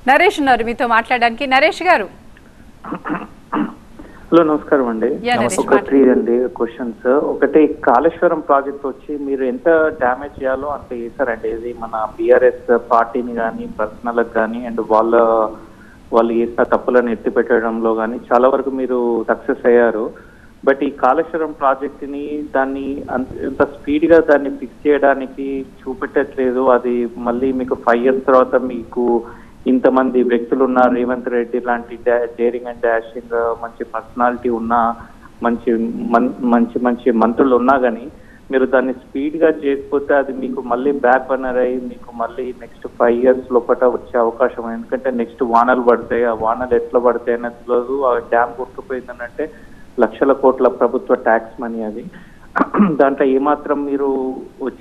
నరేష్ ఉన్నారు మీతో మాట్లాడడానికి. నరేష్ గారు. హలో నమస్కారం అండి. ఒక 3 అండి క్వశ్చన్స్. ఒకటి, కాళేశ్వరం ప్రాజెక్ట్ వచ్చి మీరు ఎంత డ్యామేజ్ చేయాలో అంత చేశారండి. ఇది మన బీఆర్ఎస్ పార్టీని కానీ పర్సనల్ కానీ అండ్ వాళ్ళు చేసిన తప్పులను ఎత్తి పెట్టడంలో కానీ చాలా వరకు మీరు సక్సెస్ అయ్యారు. బట్ ఈ కాళేశ్వరం ప్రాజెక్ట్ ని దాన్ని అంత స్పీడ్ గా దాన్ని ఫిక్స్ చేయడానికి చూపెట్టట్లేదు. అది మళ్ళీ మీకు 5 years తర్వాత మీకు ఇంతమంది వ్యక్తులు ఉన్న రేవంత్ రెడ్డి లాంటి డేరింగ్ అండ్ డాషింగ్ మంచి పర్సనాలిటీ ఉన్న మంచి మంత్రులు ఉన్నా కానీ మీరు దాన్ని స్పీడ్ గా చేయకపోతే అది మీకు మళ్ళీ బ్యాక్ బర్నర్ అయ్యి మీకు మళ్ళీ నెక్స్ట్ 5 years లోపల వచ్చే అవకాశం. ఎందుకంటే నెక్స్ట్ వానలు పడతాయి, ఆ వానలు ఎట్లా పడతాయి అనేది తెలియదు. ఆ డ్యామ్ కొట్టుకుపోయిందనంటే లక్షల కోట్ల ప్రభుత్వ ట్యాక్స్ మనీ. అది దాంట్లో ఏమాత్రం మీరు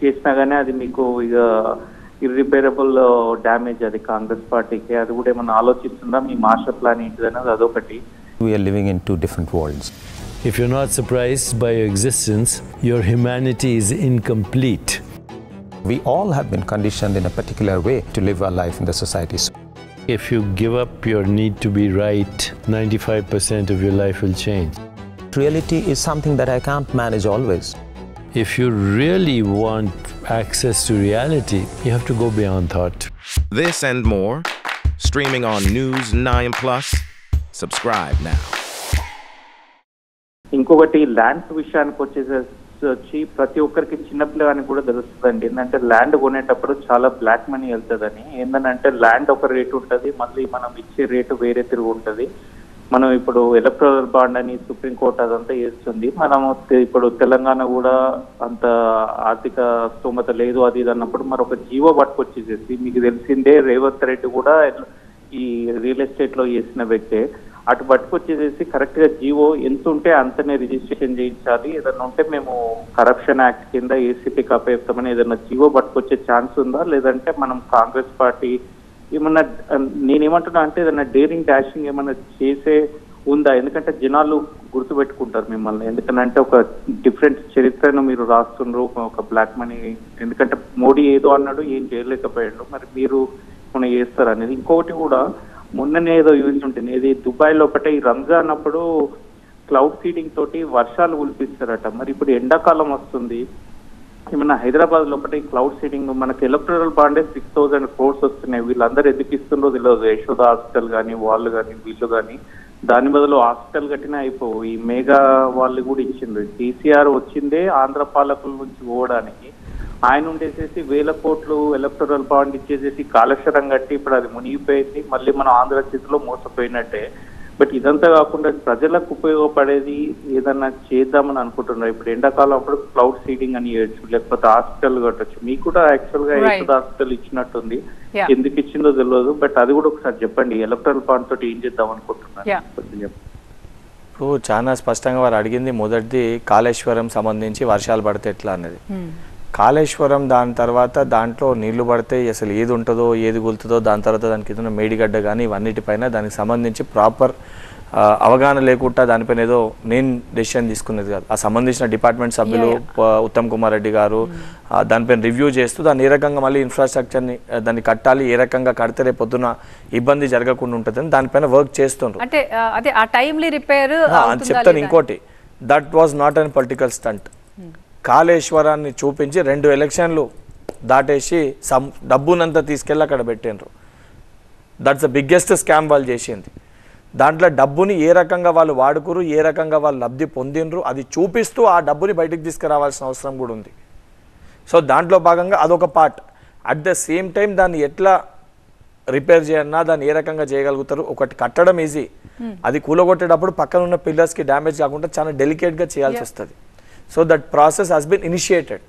చేసినా కానీ అది మీకు ఇక ఇర్రిపేరబుల్ డ్యామేజ్ అది కాంగ్రెస్ పార్టీకి. అది కూడా ఏమన్నా ఆలోచిస్తుందా? మీ మాస్టర్ ప్లాన్ ఏంటిదనేది అదొకటి. We are living in 2 different worlds. If you're not surprised by your existence, your humanity is incomplete. We all have been conditioned in a particular way to live our life in the society. If you give up your need to be right, 95% of your life will change. Reality is something that I can't manage always. If you really want access to reality, you have to go beyond thought. This and more, streaming on News 9+. Subscribe now. ఇంకొకటి, lands విషయానికి వచ్చి ప్రతి ఒక్కరికి చిన్నపిల్లగానికి కూడా తెలుస్తుందండి. ఏంటంటే land కొనేటప్పుడు చాలా బ్లాక్ మనీ వెళ్తుందని. ఏంటంటే ల్యాండ్ ఒక రేటు ఉంటుంది, మళ్ళీ మనం ఇచ్చే రేటు వేరే తిరుగు ఉంటుంది. మనం ఇప్పుడు ఎలక్ట్రల్ బాండ్ అని సుప్రీంకోర్టు అదంతా చేస్తుంది. మనం ఇప్పుడు తెలంగాణ కూడా అంత ఆర్థిక స్తోమత లేదు అది ఇది అన్నప్పుడు మరి ఒక జీవో పట్టుకొచ్చేసేసి, మీకు తెలిసిందే రేవంత్ రెడ్డి కూడా ఈ రియల్ ఎస్టేట్ లో చేసిన వ్యక్తే, అటు పట్టుకొచ్చేసేసి కరెక్ట్ గా జీవో ఎంత ఉంటే అంతనే రిజిస్ట్రేషన్ చేయించాలి, ఏదన్నా ఉంటే మేము కరప్షన్ యాక్ట్ కింద ఏసీపీకి అప్పచెప్తామని ఏదన్నా జీవో పట్టుకొచ్చే ఛాన్స్ ఉందా? లేదంటే మనం కాంగ్రెస్ పార్టీ ఏమన్నా, నేనేమంటున్నా అంటే ఏదన్నా డేరింగ్ డాషింగ్ ఏమన్నా చేసే ఉందా? ఎందుకంటే జనాలు గుర్తుపెట్టుకుంటారు మిమ్మల్ని. ఎందుకంటే ఒక డిఫరెంట్ చరిత్రను మీరు రాస్తుండ్రు, ఒక బ్లాక్ మనీ. ఎందుకంటే మోడీ ఏదో అన్నాడు, ఏం చేయలేకపోయాడు, మరి మీరు మనం చేస్తారు అనేది. ఇంకొకటి కూడా, మొన్ననే ఏదో యూజ్ ఉంటుంది, ఇది దుబాయ్ లోపల ఈ రంజాన్ అప్పుడు క్లౌడ్ సీడింగ్ తోటి వర్షాలు కురిపిస్తారట. మరి ఇప్పుడు ఎండాకాలం వస్తుంది, ఏమన్నా హైదరాబాద్ లోపల ఈ క్లౌడ్ సీడింగ్ మనకి ఎలక్ట్రల్ బాండే 6,000 crores వస్తున్నాయి. వీళ్ళందరూ ఎందుకు ఇస్తుండ్రో తెలియదు. యశోద హాస్పిటల్ కానీ వాళ్ళు కానీ వీళ్ళు కానీ, దాని బదులు హాస్పిటల్ కట్టినా అయిపోవు. ఈ మేఘా వాళ్ళు కూడా ఇచ్చిండ్రు. కేసీఆర్ వచ్చిందే ఆంధ్ర పాలకుల నుంచి పోవడానికి, ఆయన ఉండేసేసి 1000 కోట్లు ఎలక్ట్రల్ బాండ్ ఇచ్చేసేసి కాళేశ్వరం కట్టి ఇప్పుడు అది మునిగిపోయింది. మళ్ళీ మనం ఆంధ్ర చేతిలో మోసపోయినట్టే. బట్ ఇదంతా కాకుండా ప్రజలకు ఉపయోగపడేది ఏదన్నా చేద్దామని అనుకుంటున్నారు. ఇప్పుడు ఎండాకాలం అప్పుడు క్లౌడ్ సీడింగ్ అని చేయొచ్చు, లేకపోతే హాస్పిటల్ కట్టొచ్చు. మీకు కూడా యాక్చువల్ గా హాస్పిటల్ ఇచ్చినట్టుంది, ఎందుకు ఇచ్చిందో తెలియదు. బట్ అది కూడా ఒకసారి చెప్పండి, ఎలక్ట్రల్ బాండ్ తోటి ఏం చేద్దాం అనుకుంటున్నారు? ఇప్పుడు చాలా స్పష్టంగా వారు అడిగింది మొదటిది కాళేశ్వరం సంబంధించి వర్షాలు పడితే ఎట్లా అనేది. కాళేశ్వరం దాని తర్వాత దాంట్లో నీళ్లు పడితే అసలు ఏది ఉంటుందో ఏది గుల్తుందో, దాని తర్వాత దానికి ఏదైనా మేడిగడ్డ కానీ ఇవన్నిటిపైన దానికి సంబంధించి ప్రాపర్ అవగాహన లేకుండా దానిపైన ఏదో నేను డెసిషన్ తీసుకునేది కాదు. ఆ సంబంధించిన డిపార్ట్మెంట్ సభ్యులు ఉత్తమ్ కుమార్ రెడ్డి గారు దానిపైన రివ్యూ చేస్తూ దాన్ని ఏ రకంగా మళ్ళీ ఇన్ఫ్రాస్ట్రక్చర్ని దాన్ని కట్టాలి, ఏ రకంగా కడితే రేపు పొద్దున ఇబ్బంది జరగకుండా ఉంటుందని దానిపైన వర్క్ చేస్తుండ్రు. అని చెప్తాను. ఇంకోటి, that was not an political stunt. కాళేశ్వరాన్ని చూపించి 2 ఎలక్షన్లు దాటేసి డబ్బునంతా తీసుకెళ్ళి అక్కడ పెట్టిండ్రు. దట్స్ ద బిగ్గెస్ట్ స్కామ్ వాళ్ళు చేసింది. దాంట్లో డబ్బుని ఏ రకంగా వాళ్ళు వాడుకురు, ఏ రకంగా వాళ్ళు లబ్ధి పొందిండ్రు, అది చూపిస్తూ ఆ డబ్బుని బయటకు తీసుకురావాల్సిన అవసరం కూడా ఉంది. సో దాంట్లో భాగంగా అదొక part. At the same time దాన్ని ఎట్లా రిపేర్ చేయన్నా, దాన్ని ఏ రకంగా చేయగలుగుతారు. ఒకటి కట్టడం ఈజీ, అది కూలగొట్టేటప్పుడు పక్కన ఉన్న పిల్లర్స్కి డ్యామేజ్ కాకుండా చాలా డెలికేట్గా చేయాల్సి వస్తుంది. So that process has been initiated,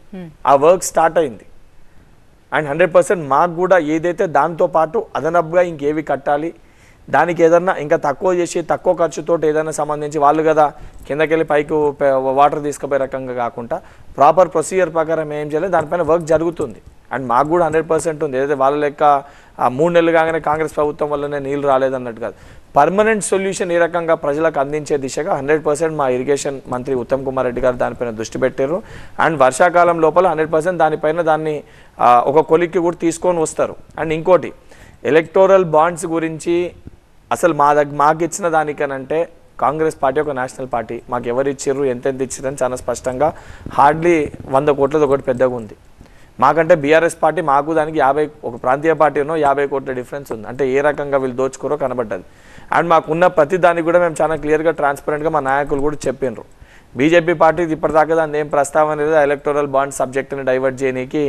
ఆ వర్క్ స్టార్ట్ అయింది. అండ్ 100% మాకు కూడా ఏదైతే దాంతో పాటు అదనపుగా ఇంకేవి కట్టాలి, దానికి ఏదన్నా ఇంకా తక్కువ చేసి తక్కువ ఖర్చుతో ఏదైనా సంబంధించి వాళ్ళు కదా కిందకెళ్ళి పైకి వాటర్ తీసుకుపోయే రకంగా కాకుండా ప్రాపర్ ప్రొసీజర్ ప్రకారం ఏం చేయాలి దానిపైన వర్క్ జరుగుతుంది. అండ్ మాకు కూడా 100% ఉంది. ఏదైతే వాళ్ళ లెక్క 3 నెలలు కాగానే కాంగ్రెస్ ప్రభుత్వం వల్లనే నీళ్ళు రాలేదన్నట్టు కాదు. పర్మనెంట్ సొల్యూషన్ ఏ రకంగా ప్రజలకు అందించే దిశగా 100% మా ఇరిగేషన్ మంత్రి ఉత్తమ్ కుమార్ రెడ్డి గారు దానిపైన దృష్టి పెట్టారు. అండ్ వర్షాకాలం లోపల 100% దానిపైన దాన్ని ఒక కొలిక్కి కూడా తీసుకొని వస్తారు. అండ్ ఇంకోటి, ఎలక్టోరల్ బాండ్స్ గురించి అసలు మాకు ఇచ్చిన దానికనంటే కాంగ్రెస్ పార్టీ ఒక నేషనల్ పార్టీ, మాకు ఎవరు ఇచ్చారు ఎంతెంత ఇచ్చారని చాలా స్పష్టంగా హార్డ్లీ 100 కోట్లది ఒకటి పెద్దగా ఉంది. మాకంటే బీఆర్ఎస్ పార్టీ మాకు దానికి 50 ఒక ప్రాంతీయ పార్టీనో 50 కోట్ల డిఫరెన్స్ ఉంది. అంటే ఏ రకంగా వీళ్ళు దోచుకోరో కనబడ్డది. అండ్ మాకున్న ప్రతి దానికి కూడా మేము చాలా క్లియర్గా ట్రాన్స్పరెంట్గా మా నాయకులు కూడా చెప్పినారు. బీజేపీ పార్టీ ఇప్పటిదాకా దాన్ని ఏం ప్రస్తావన లేదు. ఎలక్టోరల్ బాండ్ సబ్జెక్ట్ని డైవర్ట్ చేయడానికి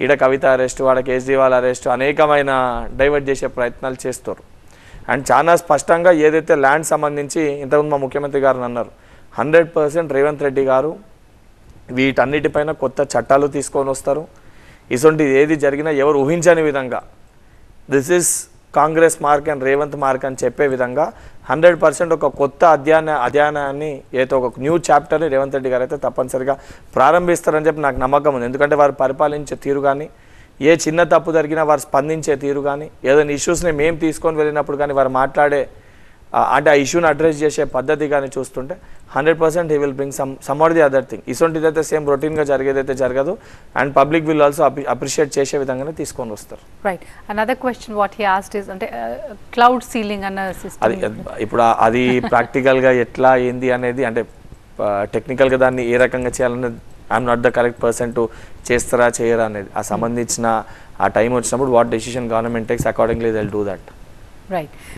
ఈడ కవిత అరెస్ట్, వాడ కేజ్రీవాల్ అరెస్ట్, అనేకమైన డైవర్ట్ చేసే ప్రయత్నాలు చేస్తారు. అండ్ చాలా స్పష్టంగా ఏదైతే ల్యాండ్ సంబంధించి ఇంతకుముందు మా ముఖ్యమంత్రి గారు అన్నారు, 100% రేవంత్ రెడ్డి గారు వీటన్నిటిపైన కొత్త చట్టాలు తీసుకొని వస్తారు. ఇటువంటి ఏది జరిగినా ఎవరు ఊహించని విధంగా this is Congress mark and Revanth mark అని చెప్పే విధంగా 100% ఒక కొత్త అధ్యయనాన్ని ఏదో ఒక న్యూ చాప్టర్ని రేవంత్ రెడ్డి గారు అయితే తప్పనిసరిగా ప్రారంభిస్తారని చెప్పి నాకు నమ్మకం ఉంది. ఎందుకంటే వారు పరిపాలించే తీరు కానీ, ఏ చిన్న తప్పు జరిగినా వారు స్పందించే తీరు కానీ, ఏదైనా ఇష్యూస్ని మేము తీసుకొని వెళ్ళినప్పుడు కానీ వారు మాట్లాడే అంటే ఆ ఇష్యూని అడ్రస్ చేసే పద్ధతి కానీ చూస్తుంటే 100% he will bring some or the other thing. ఇటువంటిదైతే సేమ్ రొటీన్గా జరిగేదైతే జరగదు. And public will also appreciate చేసే విధంగానే తీసుకొని వస్తారు. Right. Another question what he asked is అంటే క్లౌడ్ సీలింగ్ అన్న సిస్టమ్, అది ఇప్పుడు అది ప్రాక్టికల్గా ఎట్లా ఏంది అనేది అంటే టెక్నికల్గా దాన్ని ఏ రకంగా చేయాలనేది I'm not the correct person to చేస్తారా చేయరా అనేది. ఆ సంబంధించిన ఆ టైం వచ్చినప్పుడు what decision government takes accordingly they will do that. Right.